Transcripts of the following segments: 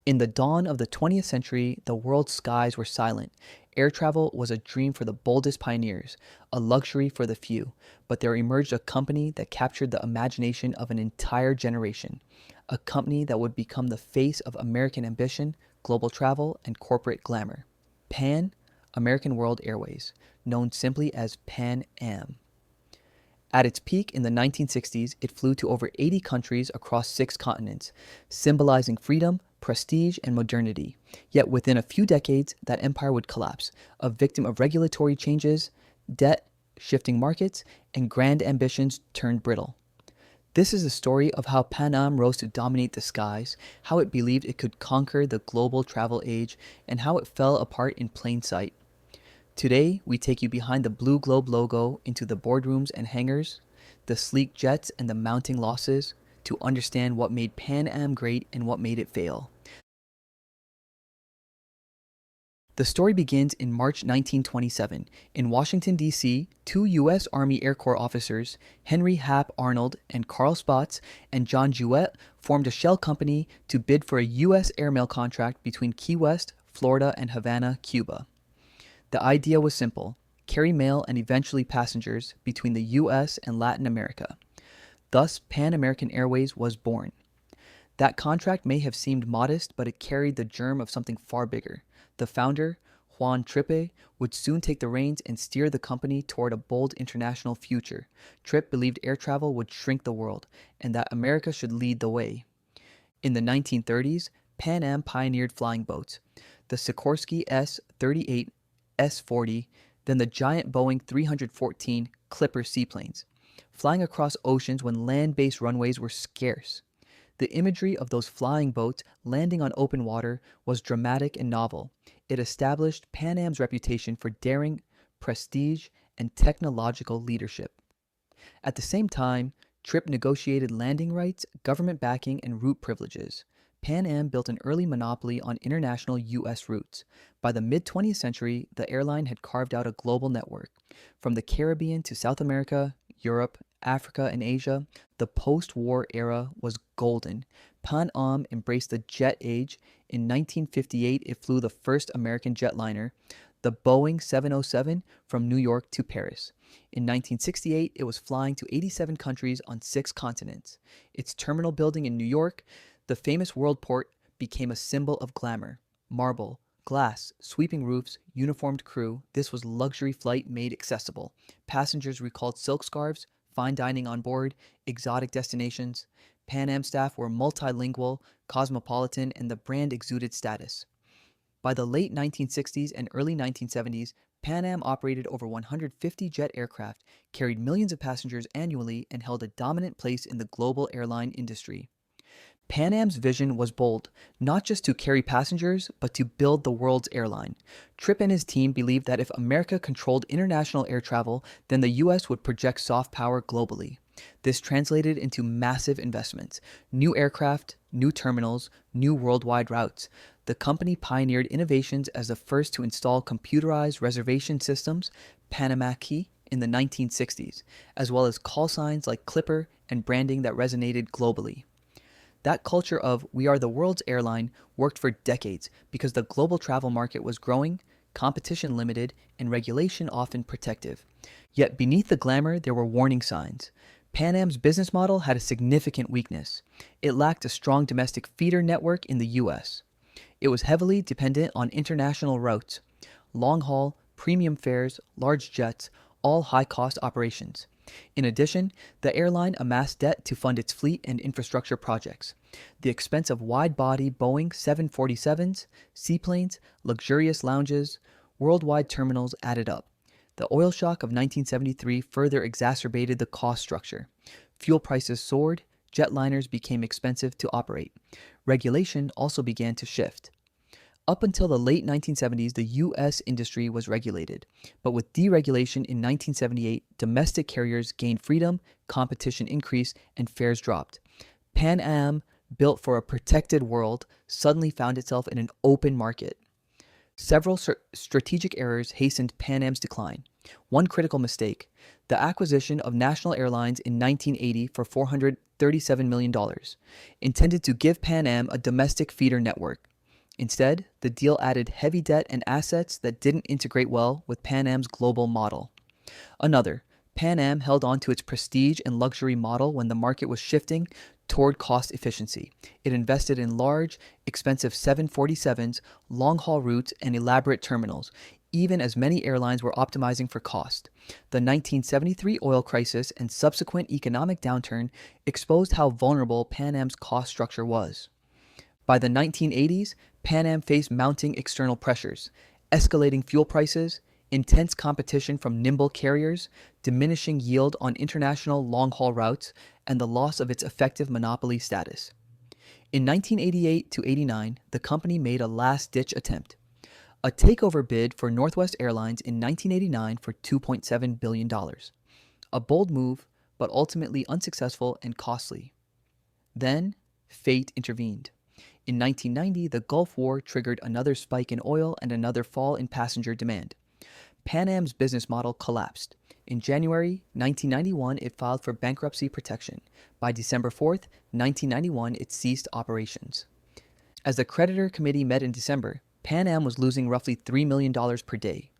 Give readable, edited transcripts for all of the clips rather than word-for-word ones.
In the dawn of the 20th century, the world's skies were silent. Air travel was a dream for the boldest pioneers, a luxury for the few. But there emerged a company that captured the imagination of an entire generation, a company that would become the face of American ambition, global travel, and corporate glamour. Pan American World Airways, known simply as Pan Am. At its peak in the 1960s, it flew to over 80 countries across 6 continents, symbolizing freedom, prestige, and modernity. Yet within a few decades, that empire would collapse, a victim of regulatory changes, debt, shifting markets, and grand ambitions turned brittle. This is the story of how Pan Am rose to dominate the skies, how it believed it could conquer the global travel age, and how it fell apart in plain sight. Today, we take you behind the Blue Globe logo into the boardrooms and hangars, the sleek jets and the mounting losses, to understand what made Pan Am great and what made it fail. The story begins in March 1927. In Washington, D.C., 2 U.S. Army Air Corps officers, Henry Hap Arnold and Carl Spaatz, and John Jewett, formed a shell company to bid for a U.S. airmail contract between Key West, Florida, and Havana, Cuba. The idea was simple: carry mail and eventually passengers between the U.S. and Latin America. Thus, Pan American Airways was born. That contract may have seemed modest, but it carried the germ of something far bigger. The founder, Juan Trippe, would soon take the reins and steer the company toward a bold international future. Trippe believed air travel would shrink the world, and that America should lead the way. In the 1930s, Pan Am pioneered flying boats, the Sikorsky S-38, S-40, then the giant Boeing 314 Clipper seaplanes, flying across oceans when land-based runways were scarce. The imagery of those flying boats landing on open water was dramatic and novel. It established Pan Am's reputation for daring, prestige, and technological leadership. At the same time, Trippe negotiated landing rights, government backing, and route privileges. Pan Am built an early monopoly on international U.S. routes. By the mid-20th century, the airline had carved out a global network. From the Caribbean to South America, Europe, Africa, and Asia, the post-war era was golden. Pan Am embraced the jet age. In 1958, it flew the first American jetliner, the Boeing 707, from New York to Paris. In 1968, it was flying to 87 countries on 6 continents. Its terminal building in New York, the famous World Port, became a symbol of glamour. Marble, glass, sweeping roofs, uniformed crew, this was luxury flight made accessible. Passengers recalled silk-scarves, fine dining on board, exotic destinations. Pan Am staff were multilingual, cosmopolitan, and the brand exuded status. By the late 1960s and early 1970s, Pan Am operated over 150 jet aircraft, carried millions of passengers annually, and held a dominant place in the global airline industry. Pan Am's vision was bold, not just to carry passengers, but to build the world's airline. Trippe and his team believed that if America controlled international air travel, then the U.S. would project soft power globally. This translated into massive investments: new aircraft, new terminals, new worldwide routes. The company pioneered innovations as the first to install computerized reservation systems, Panama Key, in the 1960s, as well as call signs like Clipper and branding that resonated globally. That culture of "we are the world's airline" worked for decades because the global travel market was growing, competition limited, and regulation often protective. Yet beneath the glamour, there were warning signs. Pan Am's business model had a significant weakness. It lacked a strong domestic feeder network in the U.S. It was heavily dependent on international routes, long-haul, premium fares, large jets, all high-cost operations. In addition, the airline amassed debt to fund its fleet and infrastructure projects. The expense of wide-body Boeing 747s, seaplanes, luxurious lounges, worldwide terminals added up. The oil shock of 1973 further exacerbated the cost structure. Fuel prices soared, jetliners became expensive to operate. Regulation also began to shift. Up until the late 1970s, the U.S. industry was regulated. But with deregulation in 1978, domestic carriers gained freedom, competition increased, and fares dropped. Pan Am, built for a protected world, suddenly found itself in an open market. Several strategic errors hastened Pan Am's decline. One critical mistake: the acquisition of National Airlines in 1980 for $437 million, intended to give Pan Am a domestic feeder network. Instead, the deal added heavy debt and assets that didn't integrate well with Pan Am's global model. Another, Pan Am held on to its prestige and luxury model when the market was shifting toward cost efficiency. It invested in large, expensive 747s, long-haul routes, and elaborate terminals, even as many airlines were optimizing for cost. The 1973 oil crisis and subsequent economic downturn exposed how vulnerable Pan Am's cost structure was. By the 1980s, Pan Am faced mounting external pressures, escalating fuel prices, intense competition from nimble carriers, diminishing yield on international long-haul routes, and the loss of its effective monopoly status. In 1988 to 89, the company made a last-ditch attempt. A takeover bid for Northwest Airlines in 1989 for $2.7 billion. A bold move, but ultimately unsuccessful and costly. Then, fate intervened. In 1990, the Gulf War triggered another spike in oil and another fall in passenger demand. Pan Am's business model collapsed. In January 1991, it filed for bankruptcy protection. By December 4th, 1991, it ceased operations. As the creditor committee met in December, Pan Am was losing roughly $3 million per day.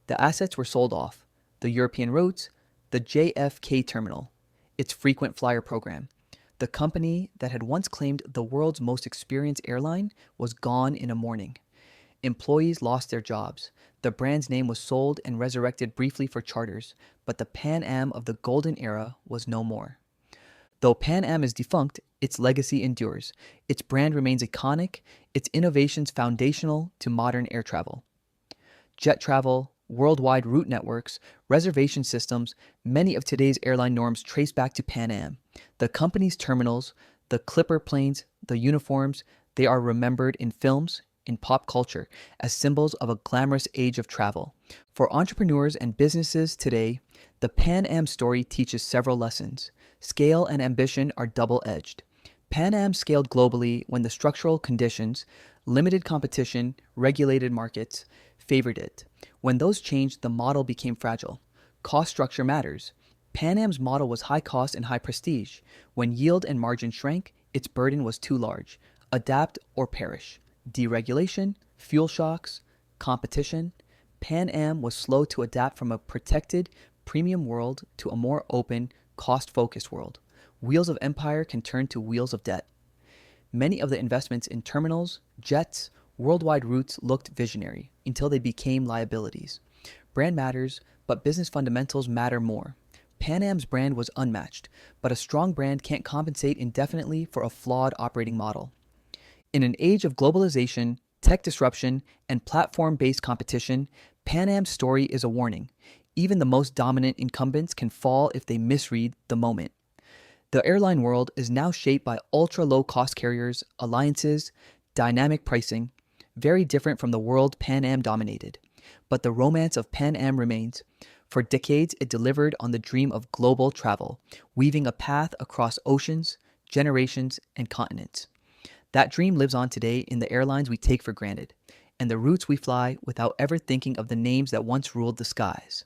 The assets were sold off: the European routes, the JFK terminal, its frequent flyer program. The company that had once claimed the world's most experienced airline was gone in a morning. Employees lost their jobs. The brand's name was sold and resurrected briefly for charters, but the Pan Am of the golden era was no more. Though Pan Am is defunct, its legacy endures. Its brand remains iconic, its innovations foundational to modern air travel. Jet travel, worldwide route networks, reservation systems, many of today's airline norms trace back to Pan Am. The company's terminals, the Clipper planes, the uniforms, they are remembered in films, in pop culture, as symbols of a glamorous age of travel. For entrepreneurs and businesses today, the Pan Am story teaches several lessons. Scale and ambition are double-edged. Pan Am scaled globally when the structural conditions, limited competition, regulated markets, favored it. When those changed, the model became fragile. Cost structure matters. Pan Am's model was high cost and high prestige. When yield and margin shrank, its burden was too large. Adapt or perish. Deregulation, fuel shocks, competition. Pan Am was slow to adapt from a protected, premium world to a more open, cost-focused world. Wheels of empire can turn to wheels of debt. Many of the investments in terminals, jets, worldwide routes looked visionary until they became liabilities. Brand matters, but business fundamentals matter more. Pan Am's brand was unmatched, but a strong brand can't compensate indefinitely for a flawed operating model. In an age of globalization, tech disruption, and platform-based competition, Pan Am's story is a warning. Even the most dominant incumbents can fall if they misread the moment. The airline world is now shaped by ultra-low-cost carriers, alliances, dynamic pricing, very different from the world Pan Am dominated. But the romance of Pan Am remains. For decades, it delivered on the dream of global travel, weaving a path across oceans, generations, and continents. That dream lives on today in the airlines we take for granted, and the routes we fly without ever thinking of the names that once ruled the skies.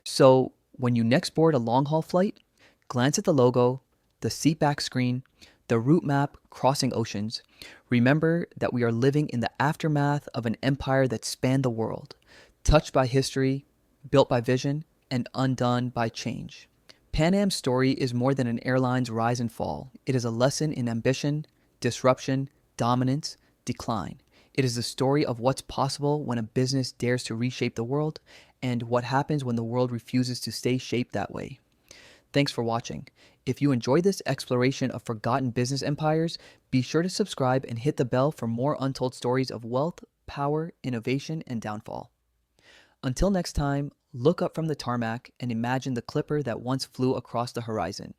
So, when you next board a long-haul flight, glance at the logo, the seatback screen, the route map crossing oceans. Remember that we are living in the aftermath of an empire that spanned the world, touched by history, built by vision, and undone by change. Pan Am's story is more than an airline's rise and fall. It is a lesson in ambition, disruption, dominance, decline. It is the story of what's possible when a business dares to reshape the world, and what happens when the world refuses to stay shaped that way. Thanks for watching. If you enjoyed this exploration of forgotten business empires, be sure to subscribe and hit the bell for more untold stories of wealth, power, innovation, and downfall. Until next time, look up from the tarmac and imagine the clipper that once flew across the horizon.